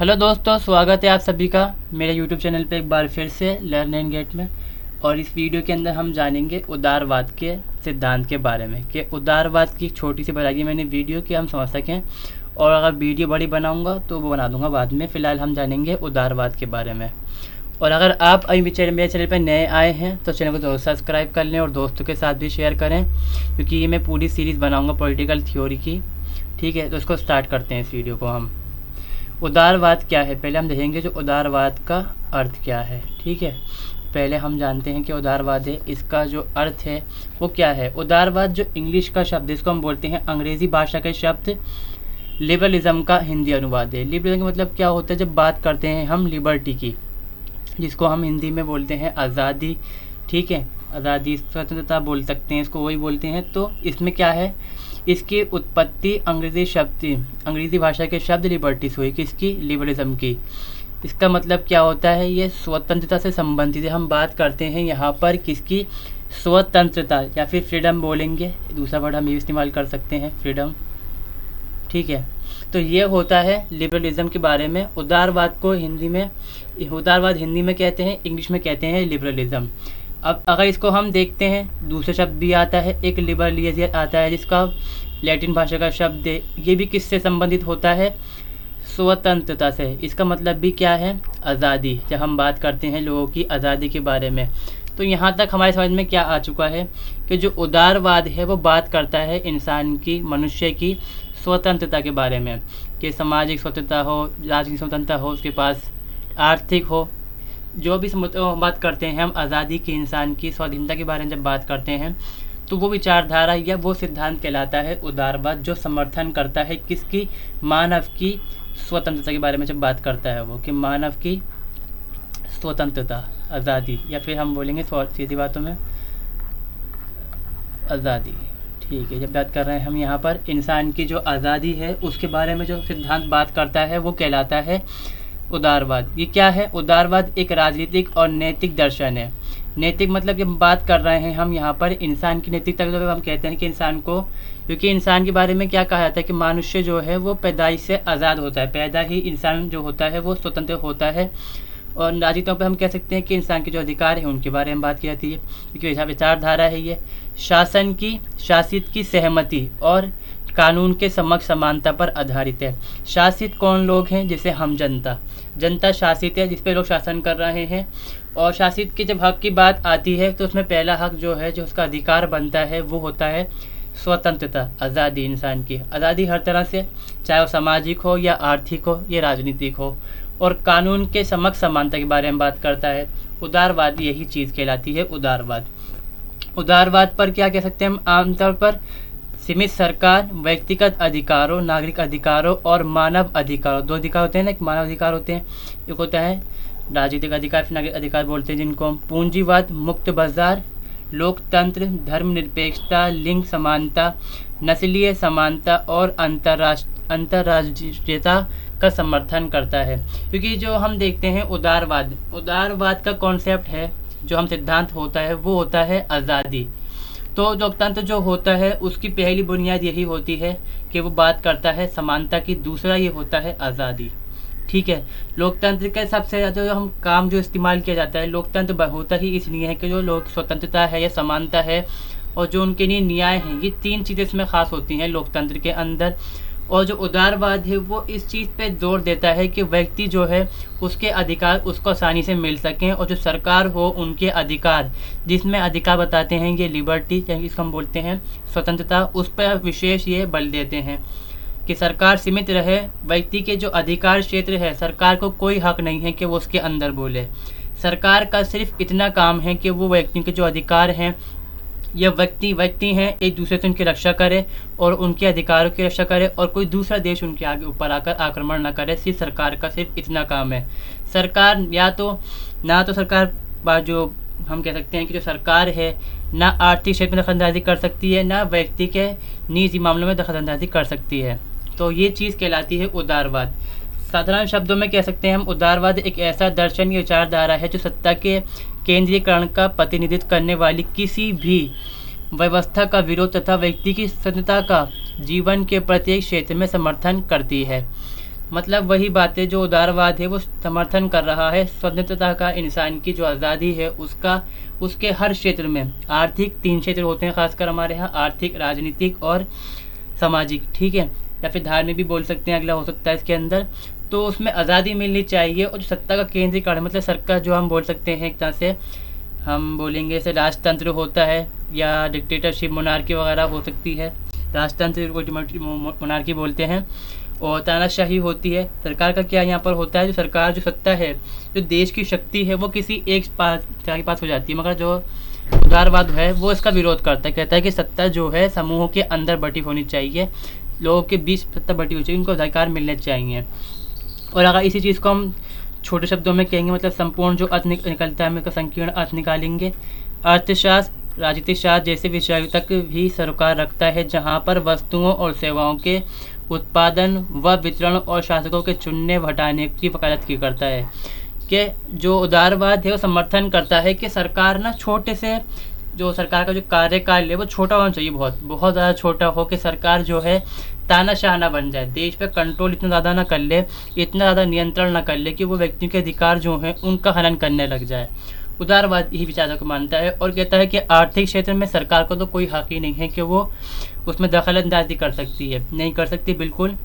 Hello दोस्तों, स्वागत है आप सभी का मेरे यूट्यूब चैनल पे एक बार फिर से लर्न एंड गेट में। और इस वीडियो के अंदर हम जानेंगे उदारवाद के सिद्धांत के बारे में कि उदारवाद की छोटी सी बनाई मैंने वीडियो कि हम समझ सकें, और अगर वीडियो बड़ी बनाऊंगा तो वो बना दूंगा बाद में। फ़िलहाल हम जानेंगे उदारवाद के बारे में। और अगर आप अभी मेरे चैनल पर नए आए हैं तो चैनल को ज़रूर सब्सक्राइब कर लें और दोस्तों के साथ भी शेयर करें, क्योंकि ये मैं पूरी सीरीज़ बनाऊँगा पॉलिटिकल थ्योरी की। ठीक है, तो इसको स्टार्ट करते हैं इस वीडियो को हम। उदारवाद क्या है, पहले हम देखेंगे जो उदारवाद का अर्थ क्या है। ठीक है, पहले हम जानते हैं कि उदारवाद है, इसका जो अर्थ है वो क्या है। उदारवाद जो इंग्लिश का शब्द है, इसको हम बोलते हैं अंग्रेज़ी भाषा के शब्द लिबरलिज़म का हिंदी अनुवाद है। लिबरलिज़म का मतलब क्या होता है, जब बात करते हैं हम लिबर्टी की, जिसको हम हिंदी में बोलते हैं आज़ादी। ठीक है, आज़ादी स्वतंत्रता बोल सकते हैं इसको, वही बोलते हैं। तो इसमें क्या है, इसकी उत्पत्ति अंग्रेज़ी भाषा के शब्द लिबर्टी से हुई, किसकी, लिबरलिज़म की। इसका मतलब क्या होता है, ये स्वतंत्रता से संबंधित है। हम बात करते हैं यहाँ पर किसकी, स्वतंत्रता, या फिर फ्रीडम बोलेंगे, दूसरा वर्ड हम ये इस्तेमाल कर सकते हैं, फ्रीडम। ठीक है, तो ये होता है लिबरलिज़म के बारे में। उदारवाद हिंदी में कहते हैं, इंग्लिश में कहते हैं लिबरलिज़म। अब अगर इसको हम देखते हैं, दूसरा शब्द भी आता है, एक लिबरलियन आता है, जिसका लैटिन भाषा का शब्द है। ये भी किससे संबंधित होता है, स्वतंत्रता से। इसका मतलब भी क्या है, आज़ादी। जब हम बात करते हैं लोगों की आज़ादी के बारे में, तो यहाँ तक हमारे समझ में क्या आ चुका है कि जो उदारवाद है वो बात करता है इंसान की, मनुष्य की स्वतंत्रता के बारे में, कि सामाजिक स्वतंत्रता हो, राजनीतिक स्वतंत्रता हो, उसके पास आर्थिक हो, जो भी बात करते हैं हम आज़ादी की, इंसान की स्वाधीनता के बारे में जब बात करते हैं, तो वो विचारधारा या वो सिद्धांत कहलाता है उदारवाद, जो समर्थन करता है किसकी, मानव की स्वतंत्रता के बारे में जब बात करता है वो, कि मानव की स्वतंत्रता, आज़ादी, या फिर हम बोलेंगे सीधी बातों में आज़ादी। ठीक है, जब बात कर रहे हैं हम यहाँ पर इंसान की जो आज़ादी है उसके बारे में जो सिद्धांत बात करता है वो कहलाता है उदारवाद। ये क्या है, उदारवाद एक राजनीतिक और नैतिक दर्शन है। नैतिक मतलब जब बात कर रहे हैं हम यहाँ पर इंसान की नैतिकता, जब हम कहते हैं कि इंसान को, क्योंकि इंसान के बारे में क्या कहा जाता है कि मनुष्य जो है वो पैदाइश से आज़ाद होता है, पैदा ही इंसान जो होता है वो स्वतंत्र होता है। और राजनीति तौर पर हम कह सकते हैं कि इंसान के जो अधिकार हैं उनके बारे में बात की जाती है, क्योंकि विचारधारा है ये शासित की सहमति और कानून के समक्ष समानता पर आधारित है। शासित कौन लोग हैं, जैसे हम जनता शासित है, जिस पे लोग शासन कर रहे हैं। और शासित के जब हक की बात आती है तो उसमें पहला हक जो है, जो उसका अधिकार बनता है, वो होता है स्वतंत्रता, आज़ादी। इंसान की आज़ादी हर तरह से, चाहे वो सामाजिक हो या आर्थिक हो या राजनीतिक हो। और कानून के समक्ष समानता के बारे में बात करता है। उदारवाद यही चीज़ कहलाती है उदारवाद। उदारवाद पर क्या कह सकते हैं हम, आमतौर पर सीमित सरकार, व्यक्तिगत अधिकारों, नागरिक अधिकारों और मानव अधिकारों, दो अधिकार होते हैं ना, एक मानव अधिकार होते हैं, एक होता है राजनीतिक अधिकार, फिर नागरिक अधिकार बोलते हैं, जिनको हम पूंजीवाद, मुक्त बाजार, लोकतंत्र, धर्मनिरपेक्षता, लिंग समानता, नस्लीय समानता और अंतर्राष्ट्रीयता का समर्थन करता है। क्योंकि जो हम देखते हैं उदारवाद का कॉन्सेप्ट है, जो हम सिद्धांत होता है वो होता है आज़ादी। तो लोकतंत्र जो होता है उसकी पहली बुनियाद यही होती है कि वो बात करता है समानता की, दूसरा ये होता है आज़ादी। ठीक है, लोकतंत्र का सबसे ज़्यादा जो हम काम जो इस्तेमाल किया जाता है, लोकतंत्र होता ही इसलिए है कि जो लोग स्वतंत्रता है या समानता है और जो उनके लिए न्याय है, ये तीन चीज़ें इसमें ख़ास होती हैं लोकतंत्र के अंदर। और जो उदारवाद है वो इस चीज़ पे जोर देता है कि व्यक्ति जो है उसके अधिकार उसको आसानी से मिल सकें, और जो सरकार हो उनके अधिकार, जिसमें अधिकार बताते हैं ये लिबर्टी, इसको हम बोलते हैं स्वतंत्रता, उस पर विशेष ये बल देते हैं कि सरकार सीमित रहे। व्यक्ति के जो अधिकार क्षेत्र है, सरकार को कोई हक नहीं है कि वो उसके अंदर बोले। सरकार का सिर्फ इतना काम है कि वो व्यक्ति के जो अधिकार हैं, यह व्यक्ति हैं, एक दूसरे से उनकी रक्षा करे और उनके अधिकारों की रक्षा करे, और कोई दूसरा देश उनके आगे ऊपर आकर आक्रमण न करे। सिर्फ सरकार का सिर्फ इतना काम है। सरकार ना तो सरकार जो हम कह सकते हैं कि जो सरकार है ना आर्थिक क्षेत्र में दखलंदाजी कर सकती है, ना व्यक्ति के निजी मामलों में दखलंदाजी कर सकती है। तो ये चीज़ कहलाती है उदारवाद। साधारण शब्दों में कह सकते हैं हम, उदारवाद एक ऐसा दर्शन या विचारधारा है जो सत्ता के केंद्रीयकरण का प्रतिनिधित्व करने वाली किसी भी व्यवस्था का विरोध तथा व्यक्ति की स्वतंत्रता का जीवन के प्रत्येक क्षेत्र में समर्थन करती है। मतलब वही बातें जो उदारवाद है वो समर्थन कर रहा है स्वतंत्रता का, इंसान की जो आज़ादी है उसका, उसके हर क्षेत्र में। आर्थिक 3 क्षेत्र होते हैं खासकर हमारे यहाँ, आर्थिक, राजनीतिक और सामाजिक, ठीक है, या फिर धार्मिक भी बोल सकते हैं, अगला हो सकता है इसके अंदर। तो उसमें आज़ादी मिलनी चाहिए। और जो सत्ता का केंद्रीकरण, मतलब सरकार जो हम बोल सकते हैं एक तरह से हम बोलेंगे जैसे राजतंत्र होता है या डिक्टेटरशिप, मोनार्की वगैरह हो सकती है। राजतंत्र को मोनार्की बोलते हैं। और तानाशाही होती है। सरकार का क्या यहाँ पर होता है, जो सरकार जो सत्ता है, जो देश की शक्ति है वो किसी एक के पास हो जाती है, मगर जो उदारवाद है वो इसका विरोध करता है, कहता है कि सत्ता जो है समूहों के अंदर बटी होनी चाहिए, लोगों के बीच सत्ता बटी होनी चाहिए, उनको अधिकार मिलने चाहिए। और अगर इसी चीज़ को हम छोटे शब्दों में कहेंगे, मतलब संपूर्ण जो अर्थ निकलता है, हम इसका संकीर्ण अर्थ निकालेंगे। अर्थशास्त्र, राजनीतिक शास्त्र जैसे विषयों तक भी सरकार रखता है, जहाँ पर वस्तुओं और सेवाओं के उत्पादन व वितरण और शासकों के चुनने हटाने की वकालत की करता है। कि जो उदारवाद है वो समर्थन करता है कि सरकार ना छोटे से, जो सरकार का जो कार्यकाल है वो छोटा होना चाहिए, बहुत ज़्यादा छोटा हो, कि सरकार जो है तानाशाह ना बन जाए, देश पे कंट्रोल इतना ज़्यादा ना कर ले, इतना ज़्यादा नियंत्रण ना कर ले कि वो व्यक्तियों के अधिकार जो हैं उनका हनन करने लग जाए। उदारवाद यही विचारों को मानता है और कहता है कि आर्थिक क्षेत्र में सरकार को तो कोई हक ही नहीं है कि वो उसमें दखलंदाजी कर सकती है, नहीं कर सकती बिल्कुल।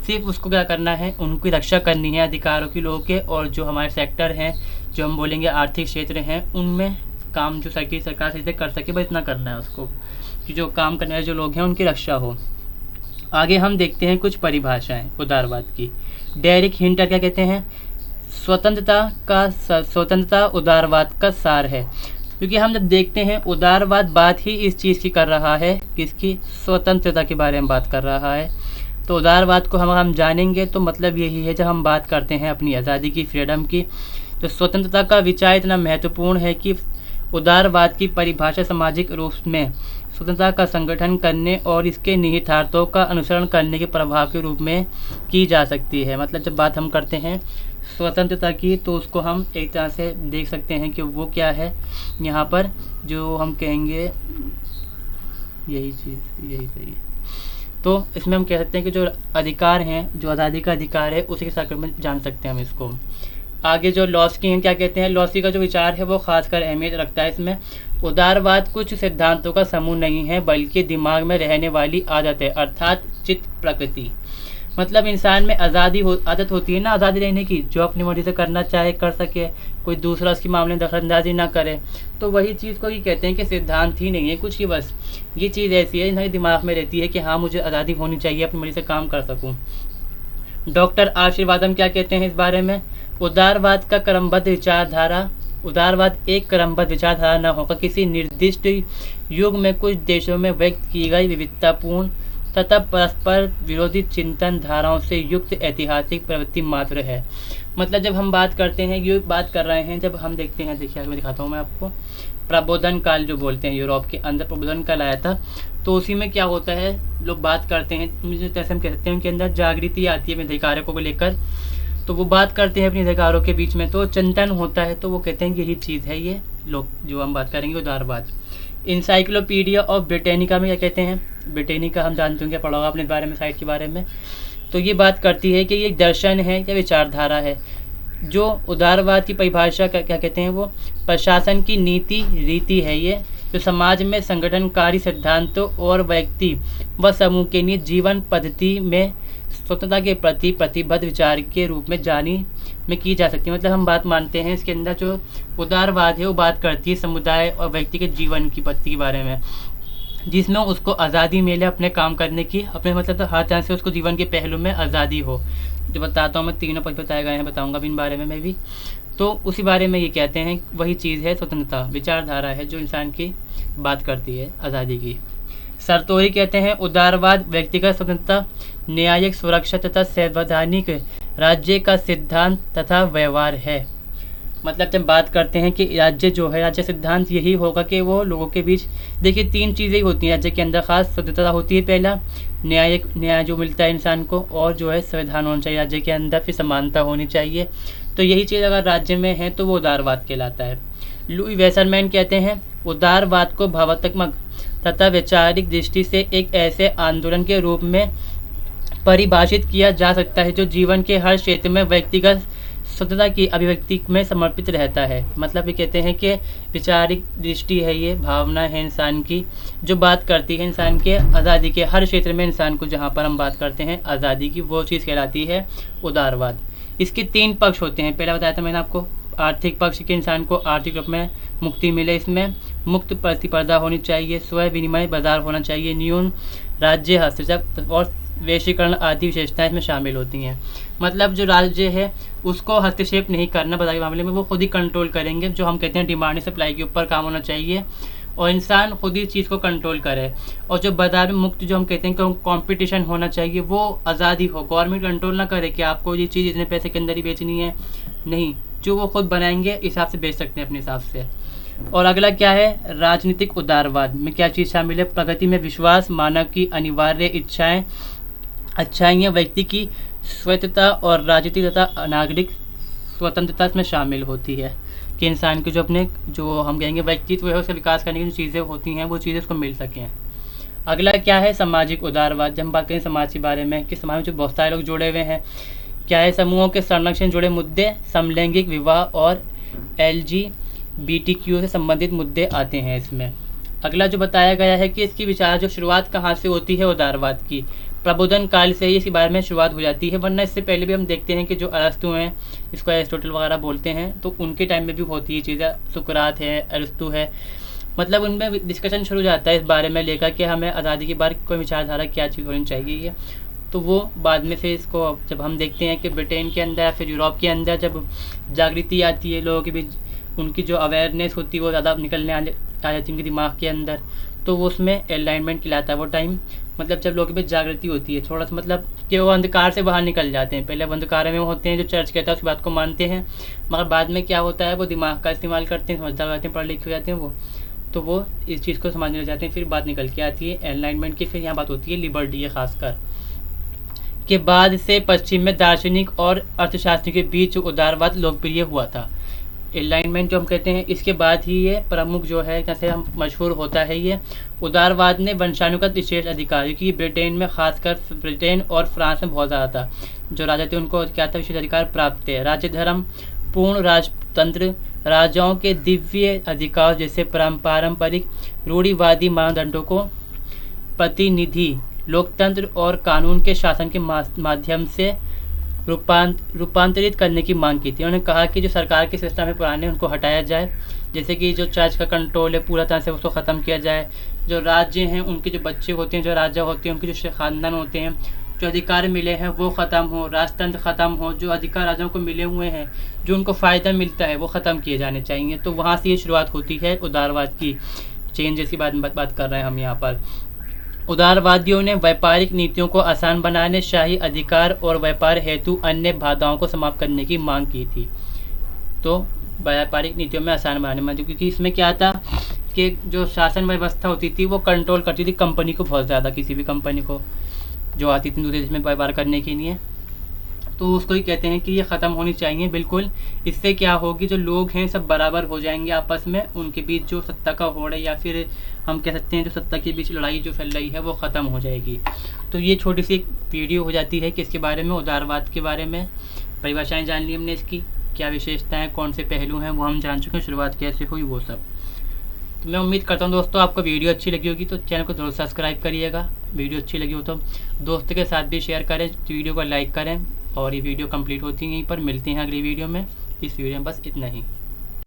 सिर्फ उसको क्या करना है, उनकी रक्षा करनी है अधिकारों की, लोगों के। और जो हमारे सेक्टर हैं, जो हम बोलेंगे आर्थिक क्षेत्र हैं, उनमें काम जो सरकार सही से कर सके, बस इतना करना है उसको, कि जो काम करने वाले जो लोग हैं उनकी रक्षा हो। आगे हम देखते हैं कुछ परिभाषाएं उदारवाद की। डेरिक हिंटर क्या कहते हैं, स्वतंत्रता उदारवाद का सार है। क्योंकि हम जब देखते हैं उदारवाद बात ही इस चीज़ की कर रहा है, किसकी, स्वतंत्रता के बारे में बात कर रहा है। तो उदारवाद को हम जानेंगे तो मतलब यही है, जब हम बात करते हैं अपनी आज़ादी की, फ्रीडम की, तो स्वतंत्रता का विचार इतना महत्वपूर्ण है कि उदारवाद की परिभाषा सामाजिक रूप में स्वतंत्रता का संगठन करने और इसके निहितार्थों का अनुसरण करने के प्रभाव के रूप में की जा सकती है। मतलब जब बात हम करते हैं स्वतंत्रता की, तो उसको हम एक तरह से देख सकते हैं कि वो क्या है। यहाँ पर जो हम कहेंगे यही चीज़, यही सही है। तो इसमें हम कह सकते हैं कि जो अधिकार हैं, जो आज़ादी का अधिकार है, उसी के साथ में जान सकते हैं हम इसको। आगे जो लॉस्की हैं क्या कहते हैं, लॉस्की का जो विचार है वो खासकर अहमियत रखता है इसमें। उदारवाद कुछ सिद्धांतों का समूह नहीं है, बल्कि दिमाग में रहने वाली आदत है, अर्थात चित्त प्रकृति। मतलब इंसान में आदत होती है ना, आज़ादी रहने की, जो अपनी मर्जी से करना चाहे कर सके, कोई दूसरा उसके मामले में दखलंदाजी ना करे। तो वही चीज़ को ही कहते हैं कि सिद्धांत ही नहीं है कुछ ही, बस ये चीज़ ऐसी है, इंसान के दिमाग में रहती है कि हाँ मुझे आज़ादी होनी चाहिए, अपनी मर्जी से काम कर सकूँ। डॉक्टर आशीर्वादम क्या कहते हैं इस बारे में, उदारवाद का क्रमबद्ध विचारधारा, उदारवाद एक क्रमबद्ध विचारधारा न होकर किसी निर्दिष्ट युग में कुछ देशों में व्यक्त की गई विविधतापूर्ण तथा परस्पर विरोधी चिंतन धाराओं से युक्त ऐतिहासिक प्रवृत्ति मात्र है। मतलब जब हम बात करते हैं, ये बात कर रहे हैं, जब हम देखते हैं, देखिए मैं दिखाता हूँ मैं आपको, प्रबोधन काल जो बोलते हैं, यूरोप के अंदर प्रबोधन काल आया था। तो उसी में क्या होता है, लोग बात करते हैं, मुझे जैसे हम कहते हैं उनके अंदर जागृति आती है अपने अधिकारों को लेकर, तो वो बात करते हैं अपने अधिकारों के बीच में, तो चिंतन होता है, तो वो कहते हैं कि यही चीज़ है ये लोग जो हम बात करेंगे उदारवाद। इंसाइक्लोपीडिया ऑफ ब्रिटेनिका में क्या कहते हैं, ब्रिटेनिका हम जानते होंगे, पढ़ा होगा अपने बारे में, साइट के बारे में। तो ये बात करती है कि ये दर्शन है या विचारधारा है। जो उदारवाद की परिभाषा क्या कहते हैं, वो प्रशासन की नीति रीति है, ये जो समाज में संगठनकारी सिद्धांतों और व्यक्ति व समूह के लिए जीवन पद्धति में स्वतंत्रता के प्रति प्रतिबद्ध विचार के रूप में की जा सकती है। मतलब हम बात मानते हैं इसके अंदर जो उदारवाद है वो बात करती है समुदाय और व्यक्ति के जीवन की पद्धति के बारे में, जिसमें उसको आज़ादी मिले अपने काम करने की, अपने मतलब तो हर तरह से उसको जीवन के पहलू में आज़ादी हो। जो बताता हूँ मैं, तीनों पद बताए गए हैं, बताऊँगा भी इन बारे में मैं भी। तो उसी बारे में ये कहते हैं, वही चीज़ है स्वतंत्रता, विचारधारा है जो इंसान की बात करती है आज़ादी की। सरतोरी कहते हैं उदारवाद व्यक्तिगत स्वतंत्रता, न्यायिक सुरक्षा तथा संवैधानिक राज्य का सिद्धांत तथा व्यवहार है। मतलब जब बात करते हैं कि राज्य जो है, राज्य सिद्धांत यही होगा कि वो लोगों के बीच, देखिए 3 चीज़ें होती हैं राज्य के अंदर, खास स्वतंत्रता होती है पहला, न्याय जो मिलता है इंसान को, और जो है संविधान होना चाहिए राज्य के अंदर, फिर समानता होनी चाहिए। तो यही चीज़ अगर राज्य में है तो वो उदारवाद कहलाता है। लुई वेसरमैन कहते हैं उदारवाद को भावात्मक तथा वैचारिक दृष्टि से एक ऐसे आंदोलन के रूप में परिभाषित किया जा सकता है जो जीवन के हर क्षेत्र में व्यक्तिगत स्वतंत्रता की अभिव्यक्ति में समर्पित रहता है। मतलब ये कहते हैं कि विचारिक दृष्टि है, ये भावना है इंसान की जो बात करती है इंसान के आज़ादी के हर क्षेत्र में। इंसान को जहाँ पर हम बात करते हैं आज़ादी की, वो चीज़ कहलाती है उदारवाद। इसके 3 पक्ष होते हैं। पहला बताया था मैंने आपको, आर्थिक पक्ष के इंसान को आर्थिक रूप में मुक्ति मिले, इसमें मुक्त प्रतिस्पर्धा होनी चाहिए, स्व विनिमय बाजार होना चाहिए, न्यून राज्य हस्तक्षेप और वैश्वीकरण आदि विशेषताएं इसमें शामिल होती हैं। मतलब जो राज्य है उसको हस्तक्षेप नहीं करना बाजार के मामले में, वो खुद ही कंट्रोल करेंगे। जो हम कहते हैं डिमांड सप्लाई के ऊपर काम होना चाहिए और इंसान खुद ही चीज़ को कंट्रोल करे। और जो बाजार में मुक्त जो हम कहते हैं कि कंपटीशन होना चाहिए, वो आज़ादी हो, गवर्नमेंट कंट्रोल ना करे कि आपको ये चीज़ इतने पैसे के अंदर ही बेचनी है, नहीं, जो वो खुद बनाएंगे हिसाब से बेच सकते हैं अपने हिसाब से। और अगला क्या है, राजनीतिक उदारवाद में क्या चीज़ शामिल है, प्रगति में विश्वास, मानव की अनिवार्य अच्छाइयाँ, व्यक्ति की स्वतंत्रता और राजनीतिक तथा नागरिक स्वतंत्रता में शामिल होती है कि इंसान के जो अपने जो हम कहेंगे व्यक्तित्व है उसका विकास करने की जो चीज़ें होती हैं वो चीज़ें उसको मिल सकें। अगला क्या है, सामाजिक उदारवाद। जब हम बात करें समाज के बारे में कि समाज में जो बहुत सारे लोग जुड़े हुए हैं, क्या है, समूहों के संरक्षण जुड़े मुद्दे, समलैंगिक विवाह और LGBTQ से संबंधित मुद्दे आते हैं इसमें। अगला जो बताया गया है कि इसकी विचार जो शुरुआत कहाँ से होती है उदारवाद की, प्रबोधन काल से ही इसके बारे में शुरुआत हो जाती है, वरना इससे पहले भी हम देखते हैं कि जो अरस्तु हैं, इसको एरिस्टोटल वगैरह बोलते हैं, तो उनके टाइम में भी होती है चीज़ें, सुकरात है, अरस्तु है, मतलब उनमें डिस्कशन शुरू हो जाता है इस बारे में लेकर कि हमें आज़ादी के बारे कोई विचारधारा क्या चीज़ होनी चाहिए ये। तो वो बाद में फिर इसको जब हम देखते हैं कि ब्रिटेन के अंदर फिर यूरोप के अंदर जब जागृति आती है लोगों के बीच, उनकी जो अवेयरनेस होती है वो ज़्यादा निकलने आ जाती है उनके दिमाग के अंदर, तो वो उसमें एनलाइटमेंट कहलाता है वो टाइम। मतलब जब लोगों के बीच जागृति होती है थोड़ा सा, मतलब कि वो अंधकार से बाहर निकल जाते हैं। पहले वो अंधकार में होते हैं, जो चर्च कहता है उसकी बात को मानते हैं, मगर बाद में क्या होता है वो दिमाग का इस्तेमाल करते हैं, समझदार हो जाते हैं, पढ़े लिखे हो जाते हैं वो, तो वो इस चीज़ को समझने लग जाते हैं। फिर बात निकल के आती है एनलाइटमेंट की, फिर यहाँ बात होती है लिबर्टी है खासकर के बाद से पश्चिम में दार्शनिक और अर्थशास्त्री के बीच उदारवाद लोकप्रिय हुआ था। एलाइनमेंट जो हम कहते हैं इसके बाद ही ये प्रमुख जो है जैसे हम मशहूर होता है ये उदारवाद ने वंशानुगत विशेष अधिकार, क्योंकि ब्रिटेन में खासकर ब्रिटेन और फ्रांस में बहुत ज़्यादा था, जो राजा थे उनको क्या था, विशेष अधिकार प्राप्त थे। राज्य धर्म, पूर्ण राजतंत्र, राजाओं के दिव्य अधिकार जैसे पारंपरिक रूढ़िवादी मानदंडों को प्रतिनिधि लोकतंत्र और कानून के शासन के माध्यम से रूपांतरित करने की मांग की थी। उन्होंने कहा कि जो सरकार के सिस्टम है पुराने उनको हटाया जाए, जैसे कि जो चर्च का कंट्रोल है पूरा तरह से उसको ख़त्म किया जाए। जो राज्य हैं उनके जो बच्चे होते हैं, जो राजा होते हैं, उनके जो ख़ानदान होते हैं, जो अधिकार मिले हैं वो ख़त्म हो, राजतंत्र ख़त्म हो, जो अधिकार राजाओं को मिले हुए हैं, जो उनको फ़ायदा मिलता है वो ख़त्म किए जाने चाहिए। तो वहाँ से ये शुरुआत होती है उदारवाद की, चेंजेस की बात कर रहे हैं हम यहाँ पर। उदारवादियों ने व्यापारिक नीतियों को आसान बनाने, शाही अधिकार और व्यापार हेतु अन्य बाधाओं को समाप्त करने की मांग की थी। तो व्यापारिक नीतियों में आसान बनाने में, क्योंकि इसमें क्या था कि जो शासन व्यवस्था होती थी वो कंट्रोल करती थी कंपनी को बहुत ज़्यादा, किसी भी कंपनी को जो आती थी दूसरे देश में व्यापार करने के लिए, तो उसको ही कहते हैं कि ये ख़त्म होनी चाहिए बिल्कुल। इससे क्या होगी, जो लोग हैं सब बराबर हो जाएंगे आपस में, उनके बीच जो सत्ता का होड़ है या फिर हम कह सकते हैं जो सत्ता के बीच लड़ाई जो चल रही है वो ख़त्म हो जाएगी। तो ये छोटी सी एक वीडियो हो जाती है कि इसके बारे में, उदारवाद के बारे में परिभाषाएँ जान ली हमने, इसकी क्या विशेषताएँ, कौन से पहलू हैं वो हम जान चुके हैं, शुरुआत कैसे हुई वो सब। तो मैं उम्मीद करता हूँ दोस्तों आपको वीडियो अच्छी लगी होगी, तो चैनल को ज़रूर सब्सक्राइब करिएगा। वीडियो अच्छी लगी हो तो दोस्तों के साथ भी शेयर करें, वीडियो को लाइक करें, और ये वीडियो कंप्लीट होती है यहीं पर। मिलते हैं अगली वीडियो में। इस वीडियो में बस इतना ही।